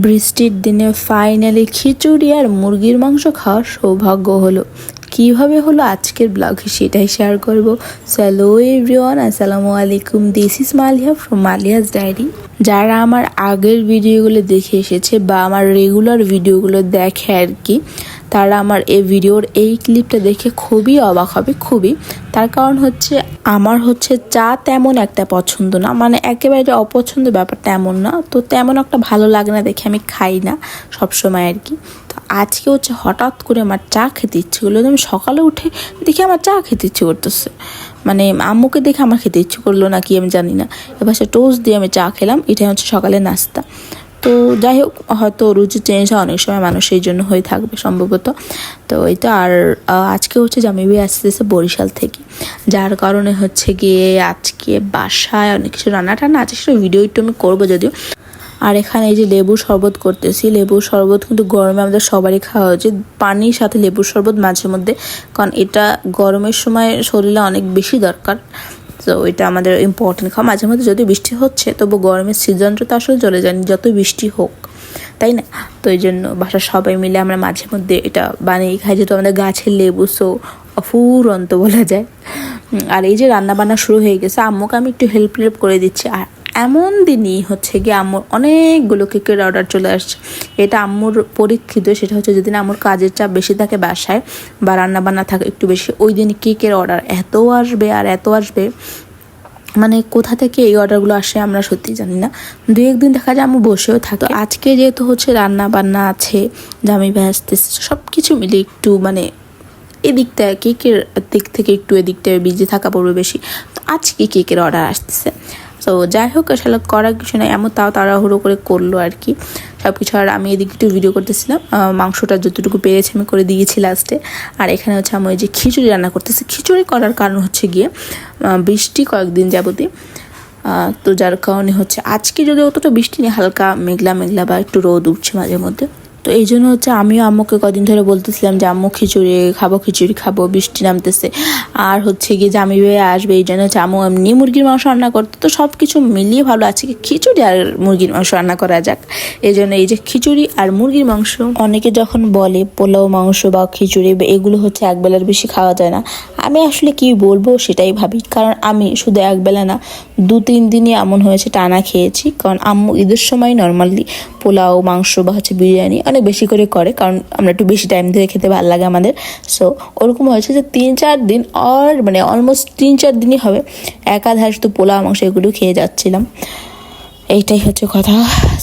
বৃষ্টির দিনে ফাইনালি খিচুড়ি আর মুরগির মাংস খাওয়ার সৌভাগ্য হলো। কিভাবে হলো আজকের ব্লগে সেটাই শেয়ার করব। হ্যালো এভরিওয়ান, আসসালামু আলাইকুম। This is Maliya from Maliya's diary. যারা আমার আগের ভিডিওগুলো দেখে এসেছে বা আমার রেগুলার ভিডিওগুলো দেখে আর কি, তারা আমার এই ভিডিওর এই ক্লিপটা দেখে খুবই অবাক হবে, খুবই। তার কারণ হচ্ছে আমার চা তেমন একটা পছন্দ না, মানে একেবারে অপছন্দ ব্যাপারটা এমন না, তো তেমন একটা ভালো লাগে না দেখে আমি খাই না সবসময় আর কি। তো আজকে হঠাৎ করে আমার চা খেতে ইচ্ছে করলো। আমি সকালে উঠে দেখি আমার চা খেতে ইচ্ছে করতেছে, মানে আম্মুকে দেখে আমার খেতে ইচ্ছে করলো না কি আমি জানি না। এবার সে টোস্ট দিয়ে আমি চা খেলাম, এটাই সকালে নাস্তা। তো যাই হোক, হয়তো রুচি চেঞ্জ হয় অনেক সময় মানুষ, এই জন্য হয়ে থাকবে সম্ভবত। তো এই তো। আর আজকে জামাই ভাই আসতেছে বরিশাল থেকে, যার কারণে গিয়ে আজকে বাসায় অনেক কিছু রান্না টান্না আছে, সেটা ভিডিও একটু আমি করবো যদিও। আর এখানে এই যে লেবুর শরবত করতেছি। লেবুর শরবত কিন্তু গরমে আমাদের সবারই খাওয়া উচিত, পানির সাথে লেবুর শরবত মাঝে মধ্যে, কারণ এটা গরমের সময় শরীরে অনেক বেশি দরকার। তো এটা আমাদের ইম্পর্টেন্ট খাওয়া। মাঝে মধ্যে যদি বৃষ্টি হচ্ছে, তবু গরমের সিজনটা তো আসলে চলে যায়নি, যত বৃষ্টি হোক, তাই না? তো এই জন্য বাসার সবাই মিলে আমরা মাঝে মধ্যে এটা বানিয়ে খাই, যেহেতু আমাদের গাছের লেবু, সো অফুরন্ত বলা যায়। আর এই যে রান্না বান্না শুরু হয়ে গেছে, আম্মুকে আমি একটু হেল্প করে দিচ্ছি। আর এমন দিনই গিয়ে আম্মুর অনেকগুলো কেকের অর্ডার চলে আসছে। এটা আম্মুর পরীক্ষিত, সেটা যেদিন আম্মুর কাজের চাপ বেশি থাকে বাসায় বা রান্না বান্না থাকে একটু বেশি, ওই দিন কেকের অর্ডার এত আসবে আর এত আসবে, মানে কোথা থেকে এই অর্ডারগুলো আসে আমরা সত্যি জানি না। দু একদিন দেখা যায় আম্মু বসেও থাকে। আজকে যেহেতু রান্না বান্না আছে, জামাই ভাই আসতেছে, সব কিছু মিলে একটু মানে এদিকটা কেকের দিক থেকে একটু এদিকটায় বিজি থাকা পড়বে বেশি। তো আজকে কেকের অর্ডার আসতেছে। তো যাই হোক, আসলে করার কিছু নাই, এমন তাও তাড়াহুড়ো করে করলো আর কি সব কিছু। আর আমি এদিকে একটু ভিডিও করতেছিলাম, মাংসটা যতটুকু পেরেছি আমি করে দিয়েছি লাস্টে। আর এখানে আমি ওই যে খিচুড়ি রান্না করতেছি। খিচুড়ি করার কারণ গিয়ে বৃষ্টি কয়েকদিন যাবতীয়, তো যার কারণে আজকে যদি অতটা বৃষ্টি নেই, হালকা মেঘলা মেঘলা বা একটু রোদ উঠছে মাঝে মধ্যে। তো এই জন্য আমিও আম্মুকে কদিন ধরে বলতেছিলাম যে আম্মু খিচুড়ি খাবো, বৃষ্টি নামতেছে। আর গিয়ে জামাই ভাই আসবে, এই জন্য আম্মু এমনি মুরগির মাংস রান্না করতে। তো সব কিছু মিলিয়ে ভালো আছে খিচুড়ি আর মুরগির মাংস রান্না করা যাক। এই জন্য এই যে খিচুড়ি আর মুরগির মাংস। অনেকে যখন বলে পোলাও মাংস বা খিচুড়ি এগুলো একবেলার বেশি খাওয়া যায় না, আমি আসলে কি বলবো সেটাই ভাবি। কারণ আমি শুধু একবেলা না, 2-3 দিনই এমন হয়েছে টানা খেয়েছি। কারণ আম্মু ঈদের সময় নর্মালি পোলাও মাংস বা বিরিয়ানি অনেক বেশি করে করে, কারণ আমরা একটু বেশি টাইম ধরে খেতে ভালো লাগে আমাদের। সো ওরকম হয়েছে যে 3-4 দিন, আর মানে অলমোস্ট 3-4 দিনই হবে একাধারে শুধু পোলাও মাংস এগুলো খেয়ে যাচ্ছিলাম। এইটাই কথা।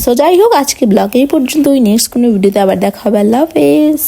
সো যাই হোক, আজকে ব্লগ এই পর্যন্ত। নেক্সট কোনো ভিডিওতে আবার দেখা হবে। আল্লাহ হাফেজ।